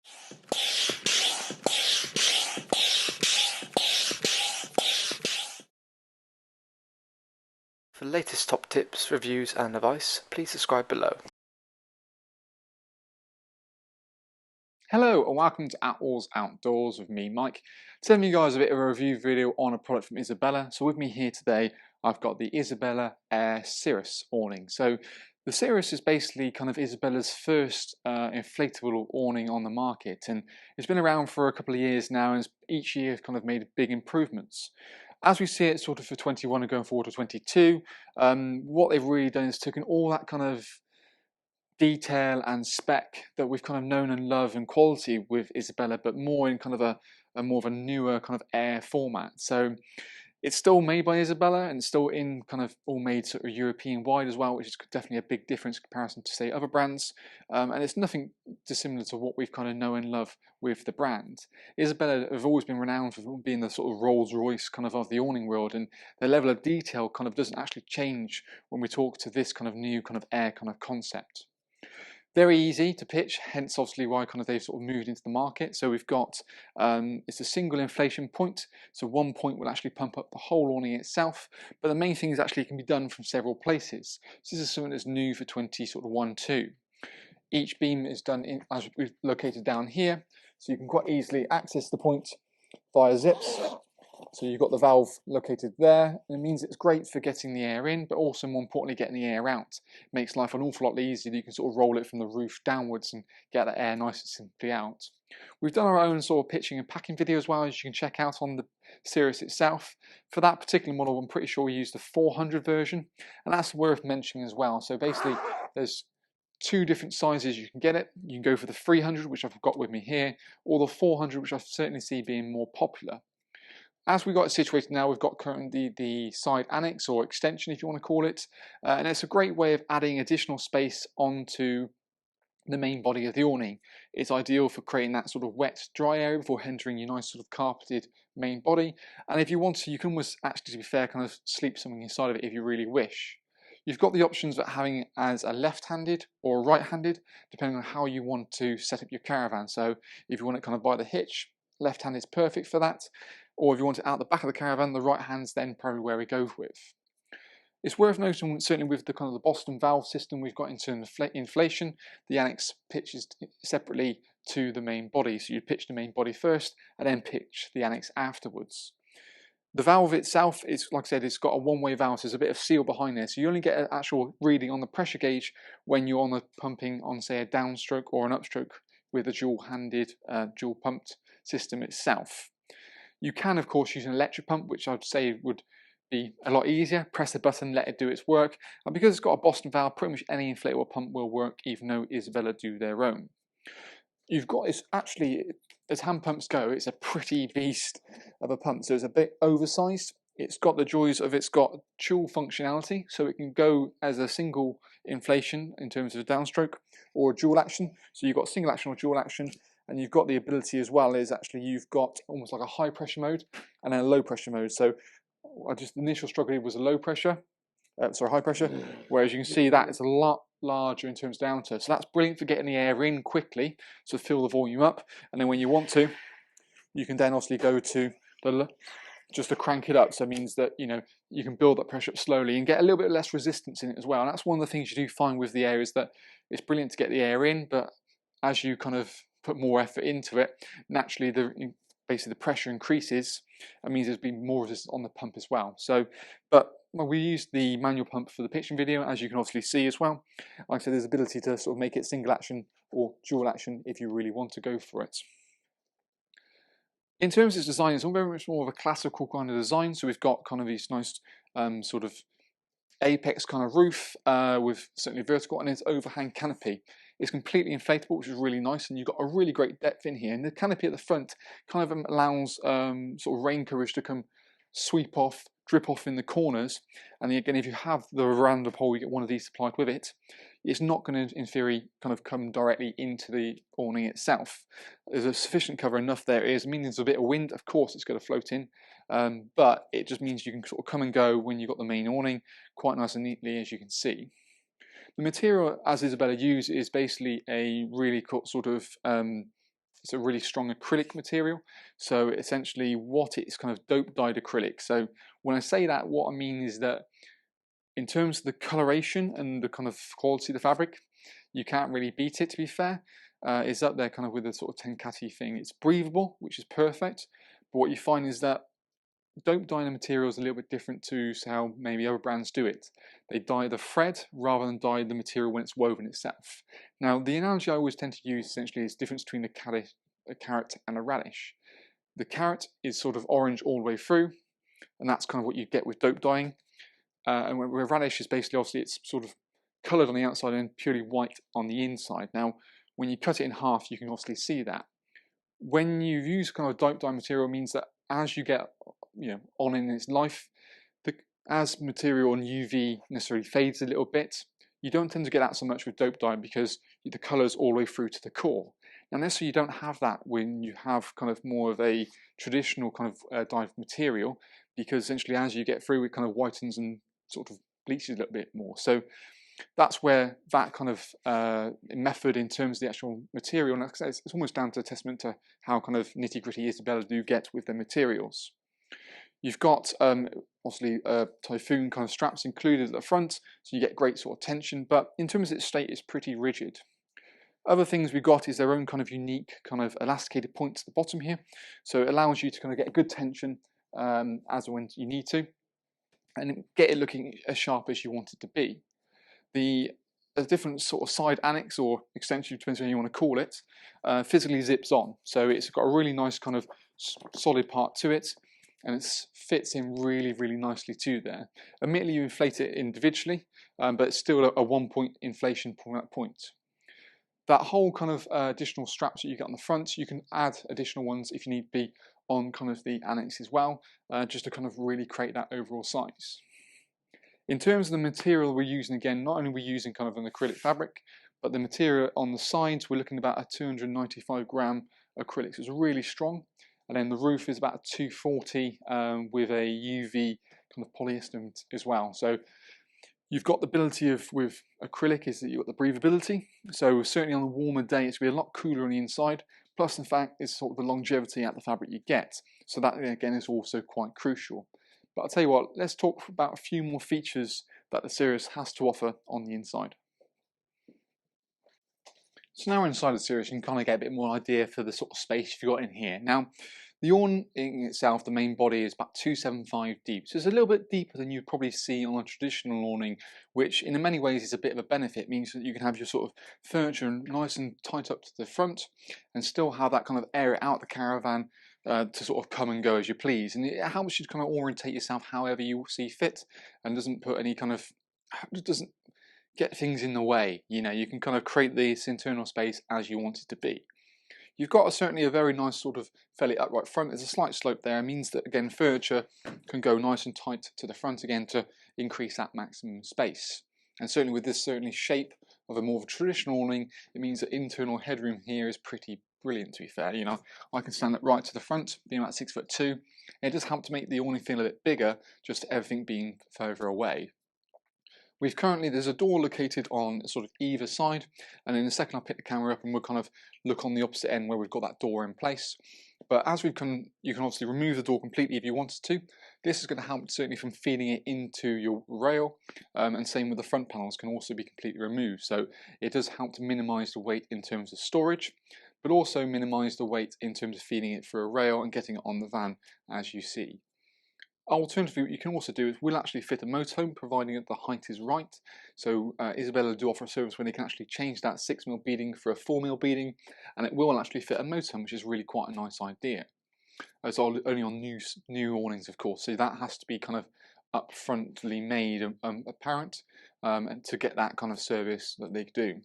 For the latest top tips, reviews and advice, please subscribe below. Hello and welcome to Attwoolls Outdoors with me, Mike. Telling you guys a bit of a review video on a product from Isabella. So with me here today, I've got the Isabella Cirrus awning. So the Cirrus is basically kind of Isabella's first inflatable awning on the market, and it's been around for a couple of years now, and each year kind of made big improvements. As we see it sort of for 21 and going forward to 22, what they've really done is taken all that kind of detail and spec that we've kind of known and love and quality with Isabella, but more in kind of a more of a newer kind of air format. So it's still made by Isabella and still in kind of all made sort of European wide as well, which is definitely a big difference in comparison to say other brands. And it's nothing dissimilar to what we've kind of know and love with the brand. Isabella have always been renowned for being the sort of Rolls Royce kind of the awning world, and the level of detail kind of doesn't actually change when we talk to this kind of new kind of air kind of concept. Very easy to pitch, hence obviously why kind of they've sort of moved into the market. So we've got, it's a single inflation point. So one point will actually pump up the whole awning itself, but the main thing is actually it can be done from several places. So this is something that's new for 2021-2. Each beam is done in, as we've located down here, so you can quite easily access the point via zips. So you've got the valve located there, and it means it's great for getting the air in, but also more importantly getting the air out. It makes life an awful lot easier. You can sort of roll it from the roof downwards and get that air nice and simply out. We've done our own sort of pitching and packing video as well, as you can check out on the Cirrus itself. For that particular model, I'm pretty sure we used the 400 version, and that's worth mentioning as well. So basically there's two different sizes you can get it. You can go for the 300, which I've got with me here, or the 400, which I certainly see being more popular. As we've got it situated now, we've got currently the side annex or extension, if you want to call it, and it's a great way of adding additional space onto the main body of the awning. It's ideal for creating that sort of wet, dry area before entering your nice sort of carpeted main body. And if you want to, you can almost actually, to be fair, kind of sleep something inside of it if you really wish. You've got the options of having it as a left-handed or a right-handed, depending on how you want to set up your caravan. So if you want it kind of by the hitch, left hand is perfect for that. Or if you want it out the back of the caravan, the right hand's then probably where we go with. It's worth noting, certainly with the kind of the Boston valve system we've got into inflation, the Annex pitches separately to the main body. So you pitch the main body first and then pitch the Annex afterwards. The valve itself is, like I said, it's got a one-way valve, so there's a bit of seal behind there. So you only get an actual reading on the pressure gauge when you're on the pumping on, say, a downstroke or an upstroke with a dual-handed, dual-pumped system itself. You can, of course, use an electric pump, which I'd say would be a lot easier. Press a button, let it do its work. And because it's got a Boston valve, pretty much any inflatable pump will work, even though Isabella do their own. You've got, it's actually, as hand pumps go, it's a pretty beast of a pump. So it's a bit oversized. It's got the joys of, it's got dual functionality, so it can go as a single inflation in terms of a downstroke, or a dual action. So you've got single action or dual action. And you've got the ability as well is actually you've got almost like a high pressure mode and then a low pressure mode. So the initial struggle was a low pressure, high pressure, whereas you can see that it's a lot larger in terms of downturn. So that's brilliant for getting the air in quickly, so fill the volume up. And then when you want to, you can then obviously go to the just to crank it up. So it means that, you know, you can build that pressure up slowly and get a little bit less resistance in it as well. And that's one of the things you do find with the air, is that it's brilliant to get the air in, but as you kind of put more effort into it, naturally basically the pressure increases. That means there's been more resistance on the pump as well. So, but we used the manual pump for the pitching video, as you can obviously see as well. Like I said, there's ability to sort of make it single action or dual action if you really want to go for it. In terms of its design, it's very much more of a classical kind of design. So we've got kind of these nice sort of apex kind of roof with certainly vertical, and its overhang canopy. It's completely inflatable, which is really nice, and you've got a really great depth in here. And the canopy at the front kind of allows sort of rain coverage to come sweep off, drip off in the corners. And again, if you have the veranda pole, you get one of these supplied with it. It's not going to, in theory, kind of come directly into the awning itself. There's a sufficient cover enough there. It is, meaning there's a bit of wind, of course it's going to float in, but it just means you can sort of come and go when you've got the main awning quite nice and neatly, as you can see. The material, as Isabella used, is basically a really sort of it's a really strong acrylic material. So essentially what it's kind of dope dyed acrylic. So when I say that, what I mean is that in terms of the coloration and the kind of quality of the fabric, you can't really beat it, to be fair. It's up there kind of with the sort of Tenkati thing. It's breathable, which is perfect. But what you find is that dope dyeing the material is a little bit different to how maybe other brands do it. They dye the thread rather than dye the material when it's woven itself. Now, the analogy I always tend to use essentially is the difference between a carrot and a radish. The carrot is sort of orange all the way through, and that's kind of what you get with dope dyeing. And where radish is basically, obviously, it's sort of coloured on the outside and purely white on the inside. Now, when you cut it in half, you can obviously see that. When you use kind of dope dye material, means that as you get, on in its life, as material on UV necessarily fades a little bit, you don't tend to get that so much with dope dye because the colour's all the way through to the core. Now, necessarily you don't have that when you have kind of more of a traditional kind of dyed material, because essentially as you get through, it kind of whitens and sort of bleaches a little bit more. So that's where that kind of method in terms of the actual material, and it's almost down to a testament to how kind of nitty gritty Isabella do get with their materials. You've got obviously Typhoon kind of straps included at the front, so you get great sort of tension, but in terms of its state, it's pretty rigid. Other things we've got is their own kind of unique kind of elasticated points at the bottom here, so it allows you to kind of get a good tension as and when you need to, and get it looking as sharp as you want it to be. The different sort of side annex or extension, depends on how you want to call it, physically zips on, so it's got a really nice kind of solid part to it, and it fits in really, really nicely too there. Admittedly, you inflate it individually, but it's still a 1 point inflation from that point. That whole kind of additional straps that you get on the front, you can add additional ones if you need be on kind of the annex as well, just to kind of really create that overall size. In terms of the material we're using, again, not only are we using kind of an acrylic fabric, but the material on the sides, we're looking at about a 295 gram acrylic, so it's really strong. And then the roof is about 240 with a UV kind of polyester as well. So you've got the ability of, with acrylic, is that you've got the breathability. So certainly on a warmer day, it's going to be a lot cooler on the inside. Plus the fact is sort of the longevity out the fabric you get. So that again is also quite crucial. But I'll tell you what, let's talk about a few more features that the Cirrus has to offer on the inside. So now we're inside the Cirrus, you can kind of get a bit more idea for the sort of space you've got in here. Now, the awning itself, the main body, is about 275 deep. So it's a little bit deeper than you'd probably see on a traditional awning, which in many ways is a bit of a benefit. It means that you can have your sort of furniture nice and tight up to the front and still have that kind of area out the caravan to sort of come and go as you please. And it helps you to kind of orientate yourself however you see fit, and doesn't put any kind of, doesn't get things in the way. You can kind of create this internal space as you want it to be. You've got certainly a very nice sort of fairly upright front. There's a slight slope there. It means that, again, furniture can go nice and tight to the front again to increase that maximum space. And certainly with this shape of a more of a traditional awning, it means that internal headroom here is pretty brilliant, to be fair. I can stand up right to the front, being about 6'2". And it does help to make the awning feel a bit bigger, just everything being further away. There's a door located on sort of either side, and in a second I'll pick the camera up and we'll kind of look on the opposite end where we've got that door in place. But as you can obviously remove the door completely if you wanted to. This is going to help certainly from feeding it into your rail, and same with the front panels can also be completely removed. So it does help to minimise the weight in terms of storage, but also minimise the weight in terms of feeding it through a rail and getting it on the van as you see. Alternatively, what you can also do is we'll actually fit a motorhome, providing that the height is right. So Isabella do offer a service where they can actually change that 6mm beading for a 4mm beading, and it will actually fit a motorhome, which is really quite a nice idea. It's only on new awnings, of course, so that has to be kind of upfrontly made apparent, and to get that kind of service that they do.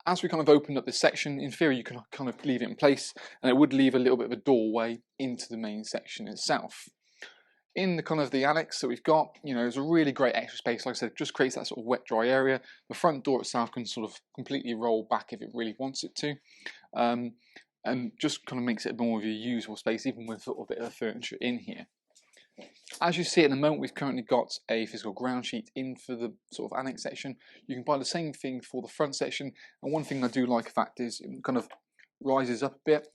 As we kind of opened up this section, in theory you can kind of leave it in place, and it would leave a little bit of a doorway into the main section itself. In the kind of the annex that we've got, there's a really great extra space. Like I said, it just creates that sort of wet dry area. The front door itself can sort of completely roll back if it really wants it to, and just kind of makes it more of a usable space, even with sort of a bit of furniture in here. As you see at the moment, we've currently got a physical ground sheet in for the sort of annex section. You can buy the same thing for the front section, and one thing I do like, in fact, is kind of rises up a bit,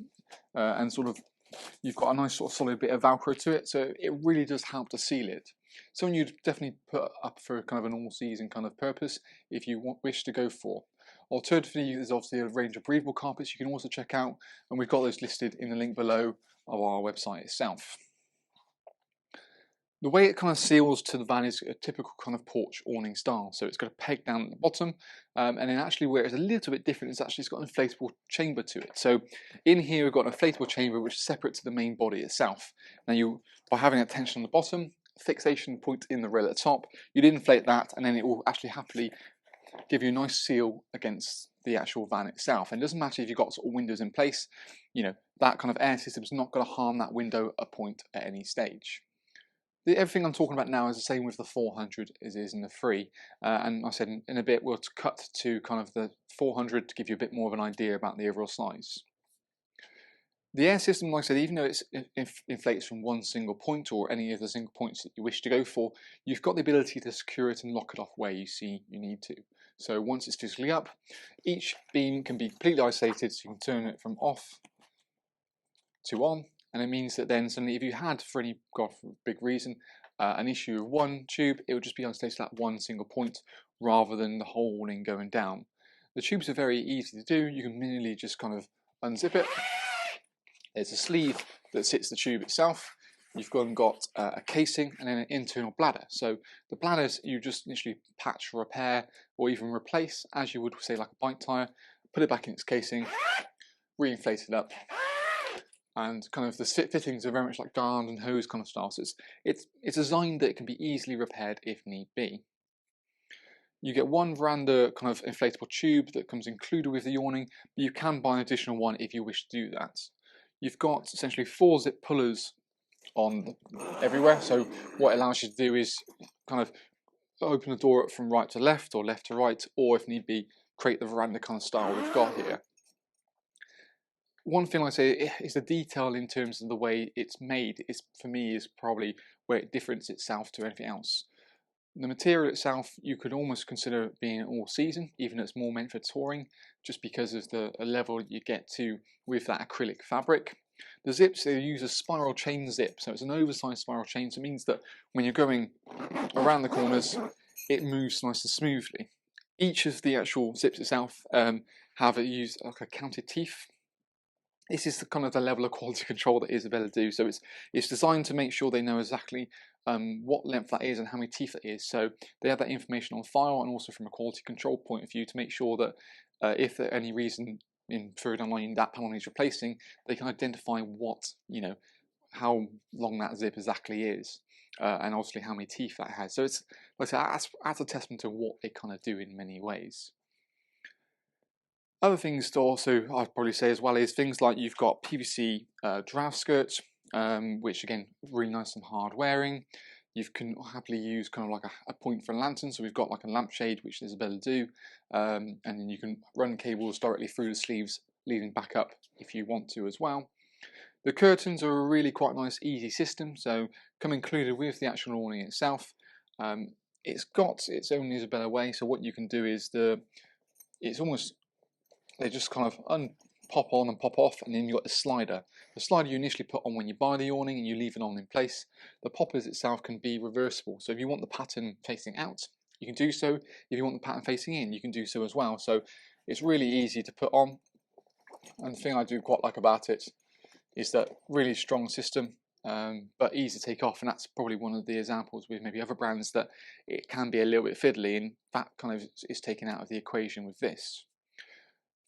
and sort of you've got a nice sort of solid bit of Velcro to it, so it really does help to seal it. Something you'd definitely put up for kind of an all-season kind of purpose if you wish to go for. Alternatively, there's obviously a range of breathable carpets you can also check out, and we've got those listed in the link below of our website itself. The way it kind of seals to the van is a typical kind of porch awning style. So it's got a peg down at the bottom, and then actually where it's a little bit different is actually it's got an inflatable chamber to it. So in here we've got an inflatable chamber which is separate to the main body itself. Now by having a tension on the bottom, fixation point in the rail at the top, you'd inflate that and then it will actually happily give you a nice seal against the actual van itself. And it doesn't matter if you've got sort of windows in place, you know, that kind of air system is not going to harm that window a point at any stage. Everything I'm talking about now is the same with the 400 as it is in the 3, and I said in a bit we'll cut to kind of the 400 to give you a bit more of an idea about the overall size. The air system, like I said, even though it inflates from one single point or any of the single points that you wish to go for, you've got the ability to secure it and lock it off where you see you need to. So once it's physically up, each beam can be completely isolated, so you can turn it from off to on. And it means that then suddenly if you had, for any big reason, an issue with one tube, it would just be isolated at one single point rather than the whole awning going down. The tubes are very easy to do. You can manually just kind of unzip it. There's a sleeve that sits the tube itself. You've got a casing and then an internal bladder. So the bladders you just literally patch, repair, or even replace as you would say like a bike tyre. Put it back in its casing, re-inflate it up. And kind of the fittings are very much like garland and hose kind of style. So it's designed that it can be easily repaired if need be. You get one veranda kind of inflatable tube that comes included with the awning, but you can buy an additional one if you wish to do that. You've got essentially 4 zip pullers on everywhere. So what it allows you to do is kind of open the door up from right to left or left to right, or if need be, create the veranda kind of style we've got here. One thing I say is the detail in terms of the way it's made for me is probably where it differentiates itself to anything else. The material itself you could almost consider being all season, even though it's more meant for touring, just because of the level you get to with that acrylic fabric. The zips, they use a spiral chain zip, so it's an oversized spiral chain, so it means that when you're going around the corners, it moves nice and smoothly. Each of the actual zips itself have used like a counted teeth. This is the kind of the level of quality control that Isabella do. So it's designed to make sure they know exactly what length that is and how many teeth it is. So they have that information on file, and also from a quality control point of view to make sure that if for any reason in further down the line that panel needs replacing, they can identify what, you know, how long that zip exactly is, and obviously how many teeth that has. So it's like I said, that's a testament to what they kind of do in many ways. Other things to also, I'd probably say as well, is things like you've got PVC draft skirts, which again, really nice and hard wearing. You can happily use kind of like a point for a lantern, so we've got like a lampshade, which Isabella do, and then you can run cables directly through the sleeves, leading back up if you want to as well. The curtains are a really quite nice, easy system, so come included with the actual awning itself. It's got its own Isabella way, so what you can do is it's almost, they just kind of pop on and pop off, and then you've got the slider. The slider you initially put on when you buy the awning and you leave it on in place. The poppers itself can be reversible, so if you want the pattern facing out, you can do so. If you want the pattern facing in, you can do so as well. So it's really easy to put on, and the thing I do quite like about it is that really strong system, but easy to take off, and that's probably one of the examples with maybe other brands that it can be a little bit fiddly, and that kind of is taken out of the equation with this.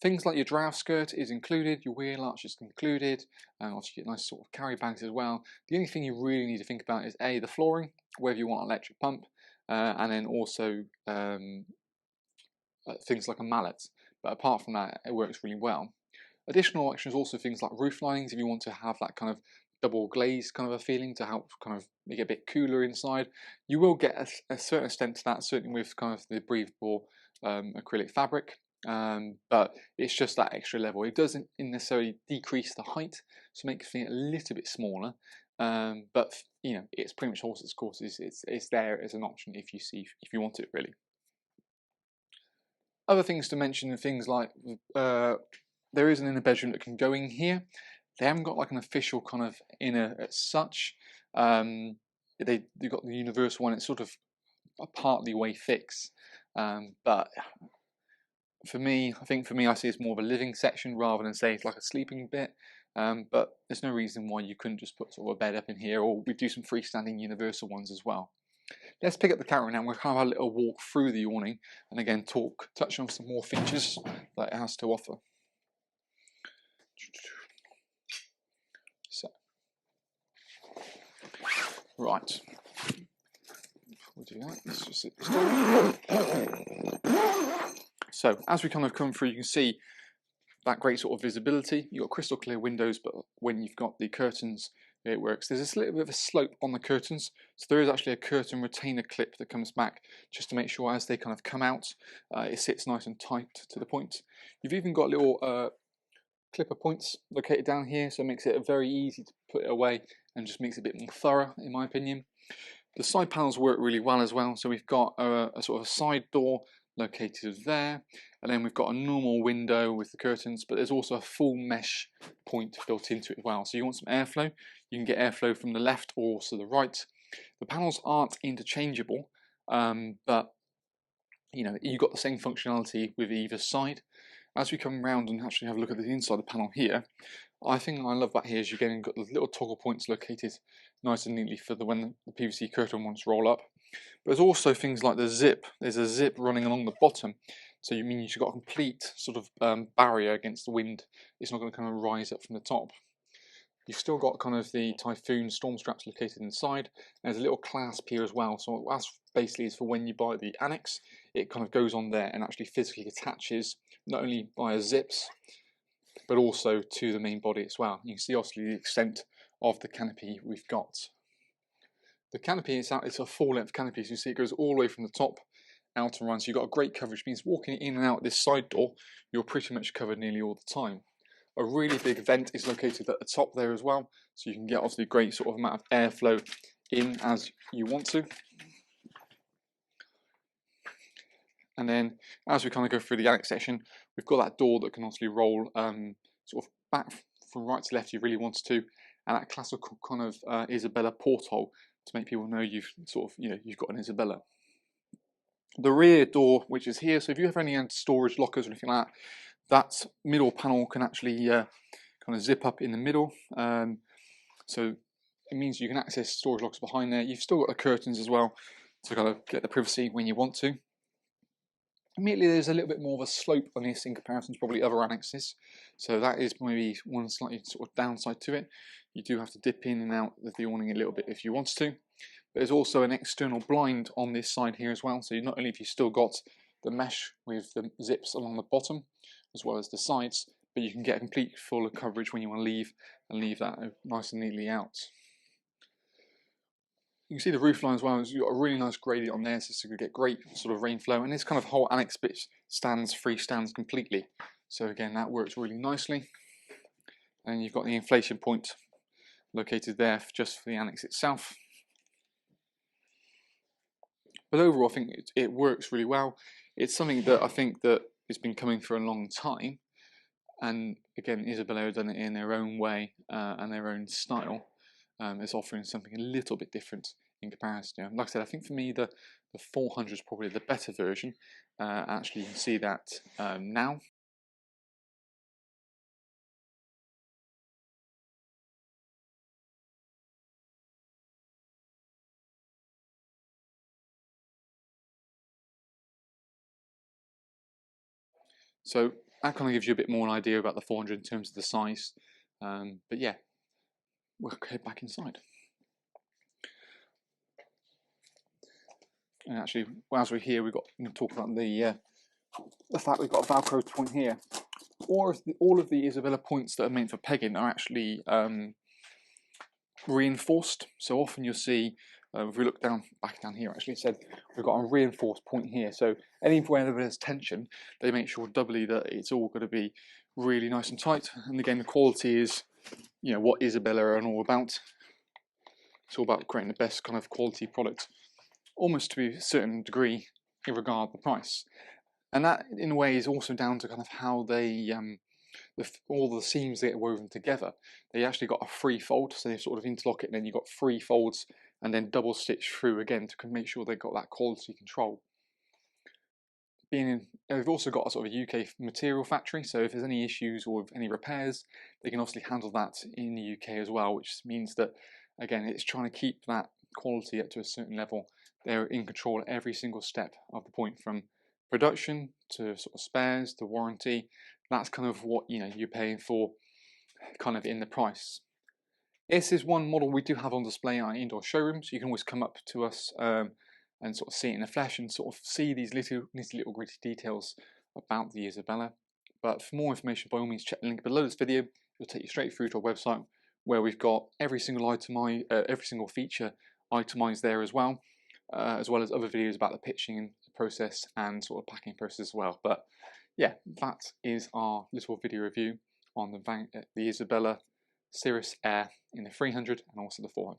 Things like your draft skirt is included, your wheel arch is included, and also you get nice sort of carry bags as well. The only thing you really need to think about is the flooring, whether you want an electric pump, and then also things like a mallet. But apart from that, it works really well. Additional options also things like roof linings, if you want to have that kind of double glaze kind of a feeling to help kind of make it a bit cooler inside. You will get a certain extent to that, certainly with kind of the breathable acrylic fabric. But it's just that extra level. It doesn't necessarily decrease the height, so make it a little bit smaller. But you know, it's pretty much horse's courses. It's there as an option if you want it really. Other things to mention are things like there is an inner bedroom that can go in here. They haven't got like an official kind of inner as such. They've got the universal one. It's sort of a partly way fix, but for me, I see it's more of a living section rather than say it's like a sleeping bit. But there's no reason why you couldn't just put sort of a bed up in here, or we do some freestanding universal ones as well. Let's pick up the Caravan now. We'll have a little walk through the awning and again touch on some more features that it has to offer. So, right. We'll do that. Let's just sit still. So, as we kind of come through, you can see that great sort of visibility. You've got crystal clear windows, but when you've got the curtains, it works. There's this little bit of a slope on the curtains, so there is actually a curtain retainer clip that comes back just to make sure as they kind of come out, it sits nice and tight to the point. You've even got little clipper points located down here, so it makes it very easy to put it away and just makes it a bit more thorough, in my opinion. The side panels work really well as well, so we've got a sort of a side door located there, and then we've got a normal window with the curtains, but there's also a full mesh point built into it as well. So you want some airflow, you can get airflow from the left or also the right. The panels aren't interchangeable, but you know, you've got the same functionality with either side. As we come around and actually have a look at the inside of the panel here, I think I love that here is you're getting got the little toggle points located nice and neatly for when the PVC curtain ones roll up. But there's also things like the zip. There's a zip running along the bottom, so you mean you've got a complete sort of barrier against the wind. It's not going to kind of rise up from the top. You've still got kind of the Typhoon storm straps located inside. There's a little clasp here as well, so that's basically is for when you buy the Annex, it kind of goes on there and actually physically attaches not only via zips but also to the main body as well. You can see obviously the extent of the canopy we've got. The canopy is out, it's a full length canopy, so you see it goes all the way from the top out and around, so you've got a great coverage, means walking in and out this side door, you're pretty much covered nearly all the time. A really big vent is located at the top there as well, so you can get obviously a great sort of amount of airflow in as you want to. And then as we kind of go through the Annex section, we've got that door that can obviously roll sort of back from right to left if you really wanted to, and that classical kind of Isabella porthole to make people know you've sort of, you know, you've got an Isabella. The rear door, which is here, so if you have any storage lockers or anything like that, that middle panel can actually kind of zip up in the middle. So it means you can access storage lockers behind there. You've still got the curtains as well to kind of get the privacy when you want to. Immediately there's a little bit more of a slope on this in comparison to probably other Annexes, so that is maybe one slightly sort of downside to it. You do have to dip in and out of the awning a little bit if you want to. But there's also an external blind on this side here as well, so not only have you still got the mesh with the zips along the bottom as well as the sides, but you can get a complete full coverage when you want to leave and leave that nice and neatly out. You can see the roof line as well. You've got a really nice gradient on there, so you can get great sort of rain flow. And this kind of whole Annex bit freestands completely. So again, that works really nicely. And you've got the inflation point located there just for the Annex itself. But overall, I think it works really well. It's something that I think that has been coming for a long time. And again, Isabella have done it in their own way and their own style. It's offering something a little bit different in comparison. Like I said, I think for me the 400 is probably the better version. Actually, you can see that now. So that kind of gives you a bit more an idea about the 400 in terms of the size. But yeah, we'll head back inside. And actually, as we're here, we've got to talk about the fact we've got a Velcro point here. All of the Isabella points that are meant for pegging are actually reinforced. So often you'll see, if we look back down here, actually, it said we've got a reinforced point here. So anywhere there's tension, they make sure doubly that it's all going to be really nice and tight. And again, the quality is, you know, what Isabella are all about. It's all about creating the best kind of quality product, almost to a certain degree, in regard to the price. And that, in a way, is also down to kind of how they all the seams get woven together. They actually got a free fold, so they sort of interlock it, and then you've got 3 folds, and then double stitch through again to make sure they've got that quality control. They've also got a sort of a UK material factory, so if there's any issues or any repairs, they can obviously handle that in the UK as well, which means that, again, it's trying to keep that quality up to a certain level. They're in control at every single step of the point, from production to sort of spares to warranty. That's kind of what you're paying for, kind of in the price. This is one model we do have on display in our indoor showrooms. You can always come up to us and sort of see it in the flesh and sort of see these little gritty details about the Isabella. But for more information, by all means, check the link below this video. It'll take you straight through to our website, where we've got every single feature itemized there as well as other videos about the pitching process and sort of packing process as well. But yeah, that is our little video review on the Isabella Cirrus Air in the 300 and also the 400.